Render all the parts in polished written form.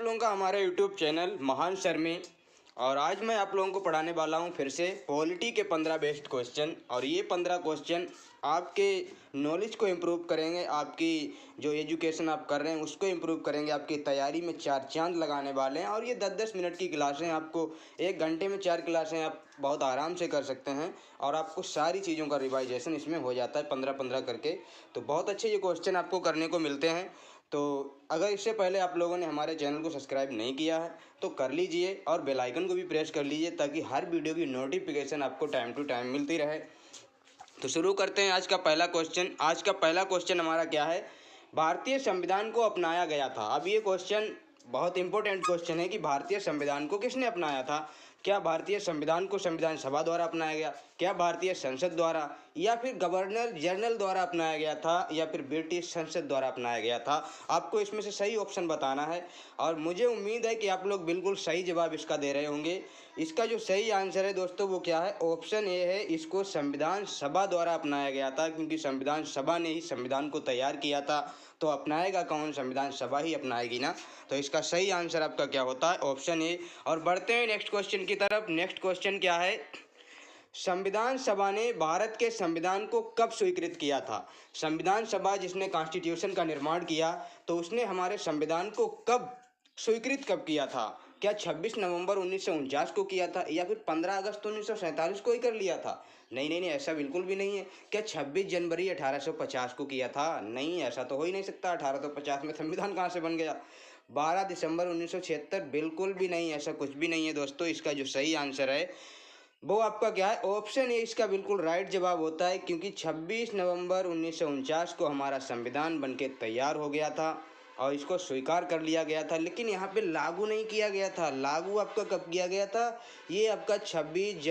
लोगों का हमारे यूट्यूब चैनल महान सर में। और आज मैं आप लोगों को पढ़ाने वाला हूं फिर से पॉलिटी के 15 बेस्ट क्वेश्चन। और ये 15 क्वेश्चन आपके नॉलेज को इम्प्रूव करेंगे, आपकी जो एजुकेशन आप कर रहे हैं उसको इम्प्रूव करेंगे, आपकी तैयारी में चार चांद लगाने वाले हैं। और ये 10-10 मिनट की क्लासें, आपको 1 घंटे में 4 क्लासें आप बहुत आराम से कर सकते हैं। और आपको सारी चीज़ों का रिवाइजेशन इसमें हो जाता है 15-15 करके। तो बहुत अच्छे ये क्वेश्चन आपको करने को मिलते हैं। तो अगर इससे पहले आप लोगों ने हमारे चैनल को सब्सक्राइब नहीं किया है तो कर लीजिए और बेल आइकन को भी प्रेस कर लीजिए ताकि हर वीडियो की नोटिफिकेशन आपको टाइम टू टाइम मिलती रहे। तो शुरू करते हैं आज का पहला क्वेश्चन। आज का पहला क्वेश्चन हमारा क्या है? भारतीय संविधान को अपनाया गया था। अब ये क्वेश्चन बहुत इंपॉर्टेंट क्वेश्चन है कि भारतीय संविधान को किसने अपनाया था। क्या भारतीय संविधान को संविधान सभा द्वारा अपनाया गया, क्या भारतीय संसद द्वारा, या फिर गवर्नर जनरल द्वारा अपनाया गया था, या फिर ब्रिटिश संसद द्वारा अपनाया गया था। आपको इसमें से सही ऑप्शन बताना है और मुझे उम्मीद है कि आप लोग बिल्कुल सही जवाब इसका दे रहे होंगे। इसका जो सही आंसर है दोस्तों वो क्या है? ऑप्शन ए है, इसको संविधान सभा द्वारा अपनाया गया था, क्योंकि संविधान सभा ने ही संविधान को तैयार किया था। तो अपनाएगा कौन? संविधान सभा ही अपनाएगी ना। तो इसका सही आंसर आपका क्या होता है? Option A. और बढ़ते हैं नेक्स्ट क्वेश्चन की तरफ। नेक्स्ट क्वेश्चन क्या है? संविधान सभा ने भारत के संविधान को कब स्वीकृत किया था? संविधान सभा जिसने कॉन्स्टिट्यूशन का निर्माण किया तो उसने हमारे संविधान को कब स्वीकृत कब किया था? क्या 26 नवंबर 1949 को किया था, या फिर 15 अगस्त 1947 को ही कर लिया था? नहीं नहीं नहीं, ऐसा बिल्कुल भी नहीं है। क्या 26 जनवरी 1850 को किया था? नहीं, ऐसा तो हो ही नहीं सकता। 1850 में संविधान कहाँ से बन गया? 12 दिसंबर 1976? बिल्कुल भी नहीं, ऐसा कुछ भी नहीं है दोस्तों। इसका जो सही आंसर है वो आपका क्या है? ऑप्शन ए इसका बिल्कुल राइट जवाब होता है, क्योंकि 26 नवंबर 1949 को हमारा संविधान बनके तैयार हो गया था और इसको स्वीकार कर लिया गया था। लेकिन यहाँ पे लागू नहीं किया गया था। लागू आपका कब किया गया था? ये आपका 26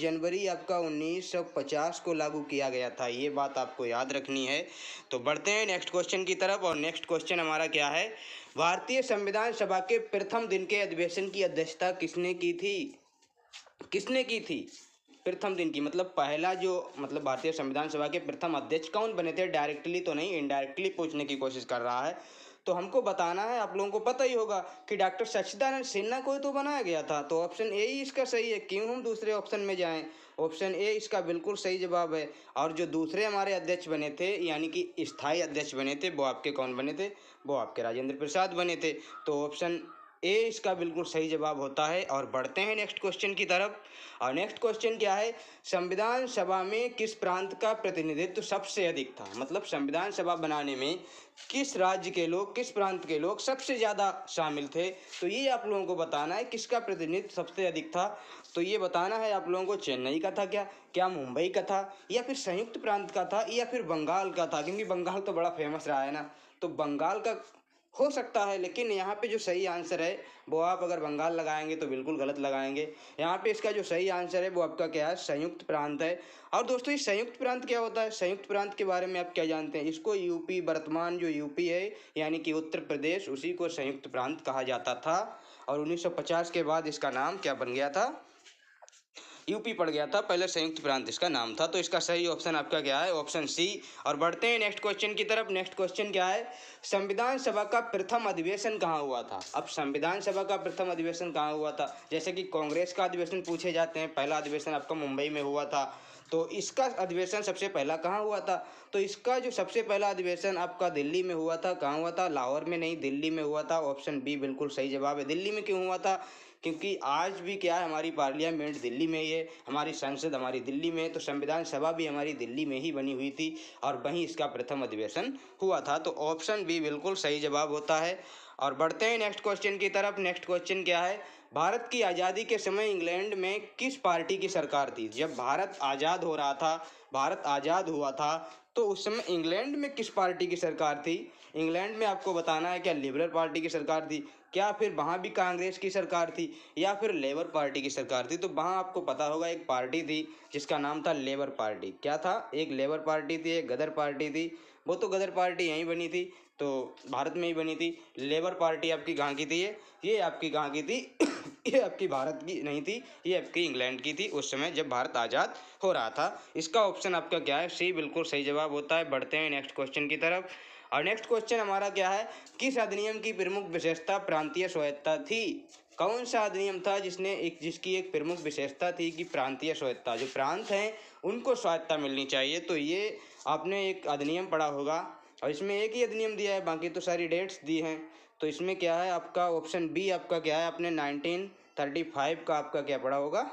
जनवरी आपका 1950 को लागू किया गया था। ये बात आपको याद रखनी है। तो बढ़ते हैं नेक्स्ट क्वेश्चन की तरफ। और नेक्स्ट क्वेश्चन हमारा क्या है? भारतीय संविधान सभा के प्रथम दिन के अधिवेशन की अध्यक्षता किसने की थी? किसने की थी प्रथम दिन की? मतलब पहला जो भारतीय संविधान सभा के प्रथम अध्यक्ष कौन बने थे? डायरेक्टली तो नहीं, इनडायरेक्टली पूछने की कोशिश कर रहा है। तो हमको बताना है, आप लोगों को पता ही होगा कि डॉक्टर सच्चिदानंद सिन्हा को तो बनाया गया था। तो ऑप्शन ए ही इसका सही है। क्यों हम दूसरे ऑप्शन में जाएं? ऑप्शन ए इसका बिल्कुल सही जवाब है। और जो दूसरे हमारे अध्यक्ष बने थे, यानी कि स्थायी अध्यक्ष बने थे, वो आपके कौन बने थे? वो आपके राजेंद्र प्रसाद बने थे। तो ऑप्शन ए इसका बिल्कुल सही जवाब होता है। और बढ़ते हैं नेक्स्ट क्वेश्चन की तरफ। और नेक्स्ट क्वेश्चन क्या है? संविधान सभा में किस प्रांत का प्रतिनिधित्व सबसे अधिक था? मतलब संविधान सभा बनाने में किस राज्य के लोग, किस प्रांत के लोग सबसे ज़्यादा शामिल थे? तो ये आप लोगों को बताना है किसका प्रतिनिधित्व सबसे अधिक था। तो ये बताना है आप लोगों को, चेन्नई का था क्या मुंबई का था, या फिर संयुक्त प्रांत का था, या फिर बंगाल का था? क्योंकि बंगाल तो बड़ा फेमस रहा है ना। तो बंगाल का हो सकता है, लेकिन यहाँ पे जो सही आंसर है वो आप अगर बंगाल लगाएंगे तो बिल्कुल गलत लगाएंगे। यहाँ पे इसका जो सही आंसर है वो आपका क्या है? संयुक्त प्रांत है। और दोस्तों ये संयुक्त प्रांत क्या होता है? संयुक्त प्रांत के बारे में आप क्या जानते हैं? इसको यूपी, वर्तमान जो यूपी है यानी कि उत्तर प्रदेश, उसी को संयुक्त प्रांत कहा जाता था। और 1950 के बाद इसका नाम क्या बन गया था? यूपी पड़ गया था। पहले संयुक्त प्रांत इसका नाम था। तो इसका सही ऑप्शन आपका क्या है? Option C. और बढ़ते हैं नेक्स्ट क्वेश्चन की तरफ। नेक्स्ट क्वेश्चन क्या है? संविधान सभा का प्रथम अधिवेशन कहाँ हुआ था? अब संविधान सभा का प्रथम अधिवेशन कहाँ हुआ था? जैसे कि कांग्रेस का अधिवेशन पूछे जाते हैं, पहला अधिवेशन आपका मुंबई में हुआ था। तो इसका अधिवेशन सबसे पहला कहाँ हुआ था? तो इसका जो सबसे पहला अधिवेशन आपका दिल्ली में हुआ था। कहाँ हुआ था? लाहौर में नहीं, दिल्ली में हुआ था। ऑप्शन बी बिल्कुल सही जवाब है। दिल्ली में क्यों हुआ था? क्योंकि आज भी क्या है, हमारी पार्लियामेंट दिल्ली में ही है, हमारी संसद हमारी दिल्ली में है, तो संविधान सभा भी हमारी दिल्ली में ही बनी हुई थी और वहीं इसका प्रथम अधिवेशन हुआ था। तो ऑप्शन बी बिल्कुल सही जवाब होता है। और बढ़ते हैं नेक्स्ट क्वेश्चन की तरफ। नेक्स्ट क्वेश्चन क्या है? भारत की आज़ादी के समय इंग्लैंड में किस पार्टी की सरकार थी? जब भारत आज़ाद हो रहा था, भारत आज़ाद हुआ था, तो उस समय इंग्लैंड में किस पार्टी की सरकार थी? इंग्लैंड में आपको बताना है क्या लिबरल पार्टी की सरकार थी, क्या फिर वहाँ भी कांग्रेस की सरकार थी, या फिर लेबर पार्टी की सरकार थी? तो वहाँ आपको पता होगा एक पार्टी थी जिसका नाम था लेबर पार्टी। क्या था? एक लेबर पार्टी थी, एक गदर पार्टी थी। वो तो गदर पार्टी यहीं बनी थी, तो भारत में ही बनी थी। लेबर पार्टी आपकी कहाँ की थी? ये आपकी कहाँ की थी? ये आपकी भारत की नहीं थी, ये आपकी इंग्लैंड की थी उस समय जब भारत आज़ाद हो रहा था। इसका ऑप्शन आपका क्या है? सी बिल्कुल सही जवाब होता है। बढ़ते हैं नेक्स्ट क्वेश्चन की तरफ। और नेक्स्ट क्वेश्चन हमारा क्या है, किस अधिनियम की प्रमुख विशेषता प्रांतीय स्वायत्तता थी? कौन सा अधिनियम था जिसकी एक प्रमुख विशेषता थी कि प्रांतीय स्वायत्तता, जो प्रांत हैं उनको स्वायत्तता मिलनी चाहिए। तो ये आपने एक अधिनियम पढ़ा होगा और इसमें एक ही अधिनियम दिया है, बाकी तो सारी डेट्स दी हैं। तो इसमें क्या है आपका ऑप्शन बी आपका क्या है, आपने 1935 का आपका क्या पढ़ा होगा,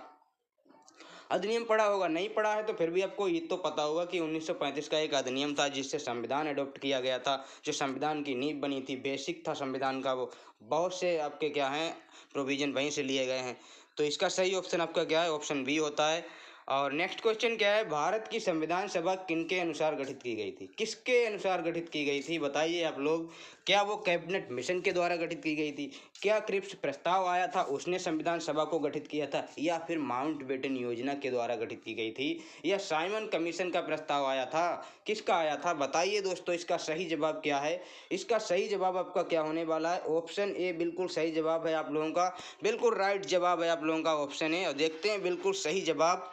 अधिनियम पढ़ा होगा। नहीं पढ़ा है तो फिर भी आपको ये तो पता होगा कि 1935 का एक अधिनियम था जिससे संविधान अडॉप्ट किया गया था, जो संविधान की नींव बनी थी, बेसिक था संविधान का, वो बहुत से आपके क्या हैं प्रोविजन वहीं से लिए गए हैं। तो इसका सही ऑप्शन आपका क्या है, ऑप्शन बी होता है। और नेक्स्ट क्वेश्चन क्या है, भारत की संविधान सभा किनके अनुसार गठित की गई थी? किसके अनुसार गठित की गई थी बताइए आप लोग। क्या वो कैबिनेट मिशन के द्वारा गठित की गई थी? क्या क्रिप्स प्रस्ताव आया था उसने संविधान सभा को गठित किया था? या फिर माउंटबेटन योजना के द्वारा गठित की गई थी? या साइमन कमीशन का प्रस्ताव आया था? किसका आया था बताइए दोस्तों। इसका सही जवाब क्या है? इसका सही जवाब आपका क्या होने वाला है, ऑप्शन ए बिल्कुल सही जवाब है आप लोगों का, बिल्कुल राइट जवाब है आप लोगों का ऑप्शन ए। और देखते हैं बिल्कुल सही जवाब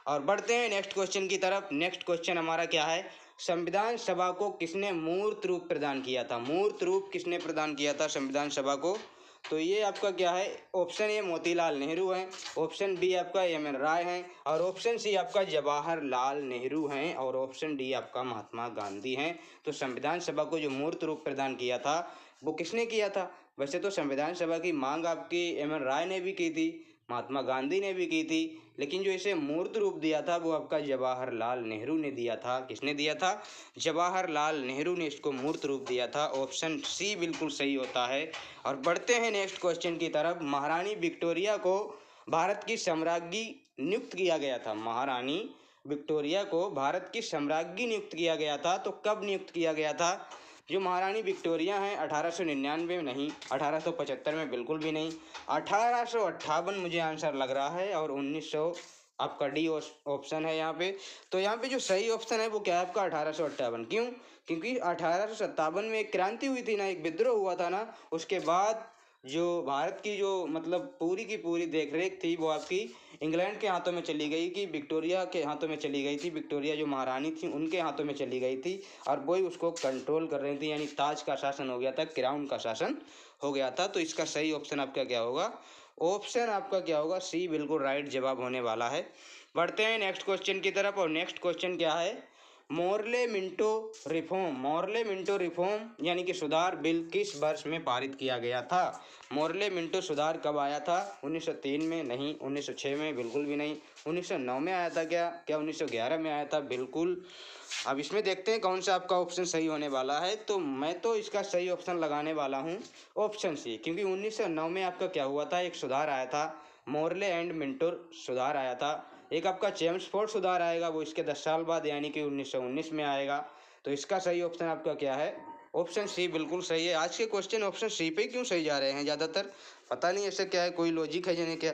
और बढ़ते हैं नेक्स्ट क्वेश्चन की तरफ। नेक्स्ट क्वेश्चन हमारा क्या है, संविधान सभा को किसने मूर्त रूप प्रदान किया था? मूर्त रूप किसने प्रदान किया था संविधान सभा को? तो ये आपका क्या है, ऑप्शन ए मोतीलाल नेहरू हैं, ऑप्शन बी आपका एम.एन. राय हैं, और ऑप्शन सी आपका जवाहरलाल नेहरू हैं, और ऑप्शन डी आपका महात्मा गांधी हैं। तो संविधान सभा को जो मूर्त रूप प्रदान किया था वो किसने किया था? वैसे तो संविधान सभा की मांग आपकी एम.एन. राय ने भी की थी, महात्मा गांधी ने भी की थी, लेकिन जो इसे मूर्त रूप दिया था वो आपका जवाहरलाल नेहरू ने दिया था। किसने दिया था? जवाहरलाल नेहरू ने इसको मूर्त रूप दिया था। ऑप्शन सी बिल्कुल सही होता है। और बढ़ते हैं नेक्स्ट क्वेश्चन की तरफ। महारानी विक्टोरिया को भारत की सम्राज्ञी नियुक्त किया गया था। महारानी विक्टोरिया को भारत की सम्राज्ञी नियुक्त किया गया था, तो कब नियुक्त किया गया था? जो महारानी विक्टोरिया हैं 1899 में नहीं, 1875 में बिल्कुल भी नहीं, 1858 मुझे आंसर लग रहा है, और 1900 आपका डी ऑप्शन है यहाँ पे। तो यहाँ पे जो सही ऑप्शन है वो क्या है आपका 1858। क्यों? क्योंकि 1857 में एक क्रांति हुई थी ना, एक विद्रोह हुआ था ना, उसके बाद जो भारत की जो मतलब पूरी की पूरी देखरेख थी वो आपकी इंग्लैंड के हाथों में चली गई, कि विक्टोरिया के हाथों में चली गई थी। विक्टोरिया जो महारानी थी उनके हाथों में चली गई थी, और वही उसको कंट्रोल कर रही थी, यानी ताज का शासन हो गया था, क्राउन का शासन हो गया था। तो इसका सही ऑप्शन आपका क्या होगा? ऑप्शन आपका क्या होगा? सी बिल्कुल राइट जवाब होने वाला है। बढ़ते हैं नेक्स्ट क्वेश्चन की तरफ। और नेक्स्ट क्वेश्चन क्या है, Morley Minto reform, Morley Minto reform यानी कि सुधार बिल किस वर्ष में पारित किया गया था? मोर्ले मिंटो सुधार कब आया था? 1903 में नहीं, 1906 में बिल्कुल भी नहीं, 1909 में आया था क्या? 1911 में आया था? बिल्कुल। अब इसमें देखते हैं कौन सा आपका ऑप्शन सही होने वाला है। तो मैं तो इसका सही ऑप्शन लगाने वाला हूँ ऑप्शन सी, क्योंकि 1909 में आपका क्या हुआ था, एक सुधार आया था, मोर्ले एंड मिंटो सुधार आया था। एक आपका चेम्सफोर्ड सुधार आएगा, वो इसके 10 साल बाद यानी कि 1919 में आएगा। तो इसका सही ऑप्शन आपका क्या है? ऑप्शन सी बिल्कुल सही है। आज के क्वेश्चन ऑप्शन सी पे क्यों सही जा रहे हैं ज़्यादातर, पता नहीं ऐसे क्या है, कोई लॉजिक है जिन्हें क्या।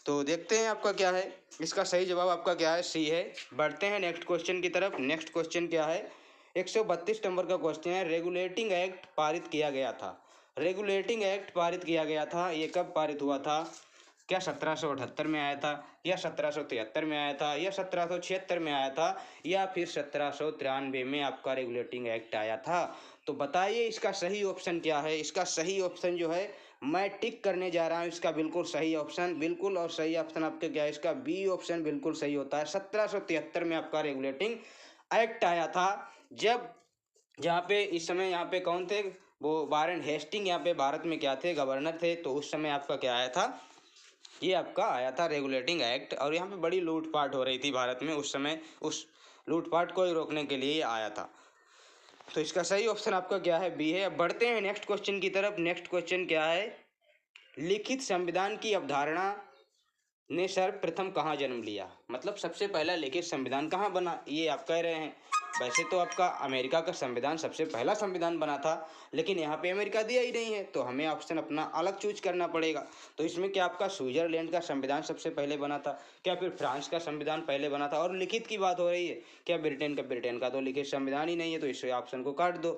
तो देखते हैं आपका क्या है, इसका सही जवाब आपका क्या है? सी है। बढ़ते हैं नेक्स्ट क्वेश्चन की तरफ। नेक्स्ट क्वेश्चन क्या है, 132 नंबर का क्वेश्चन है। रेगुलेटिंग एक्ट पारित किया गया था, रेगुलेटिंग एक्ट पारित किया गया था, ये कब पारित हुआ था? क्या 1778 में आया था, या 1773 में आया था, या 1776 में आया था, या फिर 1793 में आपका रेगुलेटिंग एक्ट आया था? तो बताइए इसका सही ऑप्शन क्या है? इसका सही ऑप्शन जो है मैं टिक करने जा रहा हूँ, इसका बिल्कुल सही ऑप्शन, बिल्कुल, और सही ऑप्शन आपका क्या है? इसका बी ऑप्शन बिल्कुल सही होता है। 1773 में आपका रेगुलेटिंग एक्ट आया था, जब जहाँ पे इस समय यहाँ पे कौन थे, वो वारेन हेस्टिंग यहाँ पे भारत में क्या थे, गवर्नर थे। तो उस समय आपका क्या आया था, ये आपका आया था रेगुलेटिंग एक्ट। और यहाँ पे बड़ी लूटपाट हो रही थी भारत में उस समय, उस लूटपाट को रोकने के लिए आया था। तो इसका सही ऑप्शन आपका क्या है? बी है। अब बढ़ते हैं नेक्स्ट क्वेश्चन की तरफ। नेक्स्ट क्वेश्चन क्या है, लिखित संविधान की अवधारणा ने सर्वप्रथम कहाँ जन्म लिया? मतलब सबसे पहला लिखित संविधान कहाँ बना, ये आप कह रहे हैं। वैसे तो आपका अमेरिका का संविधान सबसे पहला संविधान बना था, लेकिन यहाँ पे अमेरिका दिया ही नहीं है, तो हमें ऑप्शन अपना अलग चूज करना पड़ेगा। तो इसमें क्या आपका स्विट्जरलैंड का संविधान सबसे पहले बना था, क्या फिर फ्रांस का संविधान पहले बना था? और लिखित की बात हो रही है, क्या ब्रिटेन का तो लिखित संविधान ही नहीं है, तो इस ऑप्शन को काट दो।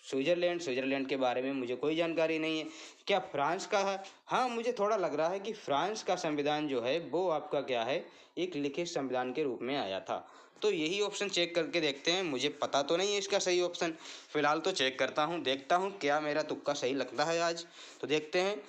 स्विट्ज़रलैंड के बारे में मुझे कोई जानकारी नहीं है। क्या फ्रांस का है? हाँ, मुझे थोड़ा लग रहा है कि फ्रांस का संविधान जो है वो आपका क्या है, एक लिखित संविधान के रूप में आया था। तो यही ऑप्शन चेक करके देखते हैं, मुझे पता तो नहीं है इसका सही ऑप्शन। फिलहाल तो चेक करता हूँ, देखता हूँ क्या मेरा तुक्का सही लगता है आज। तो देखते हैं।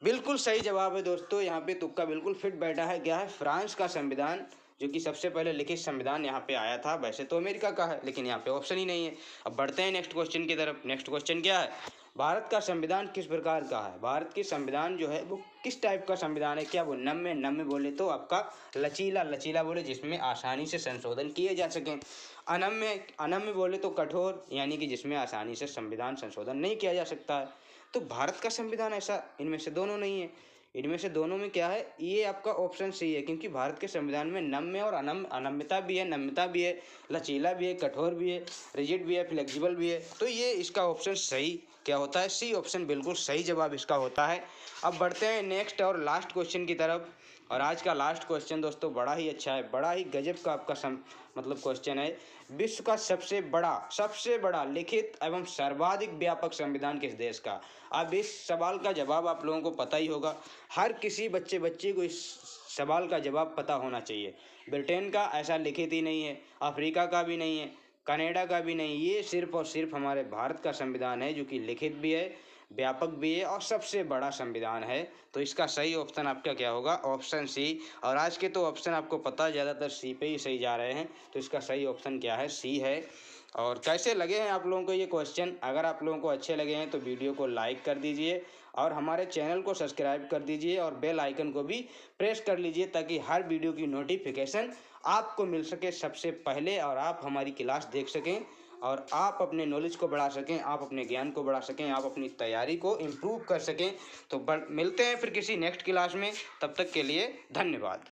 बिल्कुल सही जवाब है दोस्तों, यहाँ पे तुक्का बिल्कुल फिट बैठा है। क्या है? फ्रांस का संविधान, जो कि सबसे पहले लिखित संविधान यहाँ पे आया था। वैसे तो अमेरिका का है, लेकिन यहाँ पे ऑप्शन ही नहीं है। अब बढ़ते हैं नेक्स्ट क्वेश्चन की तरफ। नेक्स्ट क्वेश्चन क्या है? भारत का संविधान किस प्रकार का है? भारत की संविधान जो है वो किस टाइप का संविधान है? क्या वो नम्य बोले तो आपका लचीला बोले जिसमें आसानी से संशोधन किए जा सकें। अनम्य बोले तो कठोर, यानी कि जिसमें आसानी से संविधान संशोधन नहीं किया जा सकता है। तो भारत का संविधान ऐसा इनमें से दोनों नहीं है। इनमें से दोनों में क्या है? ये आपका ऑप्शन सही है, क्योंकि भारत के संविधान में नम्य और अनम्यता भी है, नम्यता भी है, लचीला भी है, कठोर भी है, रिजिड भी है, फ्लेक्सिबल भी है। तो ये इसका ऑप्शन सही क्या होता है? सी ऑप्शन बिल्कुल सही जवाब इसका होता है। अब बढ़ते हैं नेक्स्ट और लास्ट क्वेश्चन की तरफ। और आज का लास्ट क्वेश्चन दोस्तों बड़ा ही अच्छा है, बड़ा ही गजब का आपका मतलब क्वेश्चन है। विश्व का सबसे बड़ा लिखित एवं सर्वाधिक व्यापक संविधान किस देश का? अब इस सवाल का जवाब आप लोगों को पता ही होगा। हर किसी बच्चे को इस सवाल का जवाब पता होना चाहिए। ब्रिटेन का ऐसा लिखित ही नहीं है, अफ्रीका का भी नहीं है, कनाडा का भी नहीं। ये सिर्फ और सिर्फ हमारे भारत का संविधान है, जो कि लिखित भी है, व्यापक भी है और सबसे बड़ा संविधान है। तो इसका सही ऑप्शन आपका क्या होगा? Option C. और आज के तो ऑप्शन आपको पता है ज़्यादातर सी पे ही सही जा रहे हैं। तो इसका सही ऑप्शन क्या है? सी है। और कैसे लगे हैं आप लोगों को ये क्वेश्चन? अगर आप लोगों को अच्छे लगे हैं तो वीडियो को लाइक कर दीजिए और हमारे चैनल को सब्सक्राइब कर दीजिए और बेल आइकन को भी प्रेस कर लीजिए, ताकि हर वीडियो की नोटिफिकेशन आपको मिल सके सबसे पहले और आप हमारी क्लास देख सकें और आप अपने नॉलेज को बढ़ा सकें, आप अपने ज्ञान को बढ़ा सकें, आप अपनी तैयारी को इम्प्रूव कर सकें। तो मिलते हैं फिर किसी नेक्स्ट क्लास में। तब तक के लिए धन्यवाद।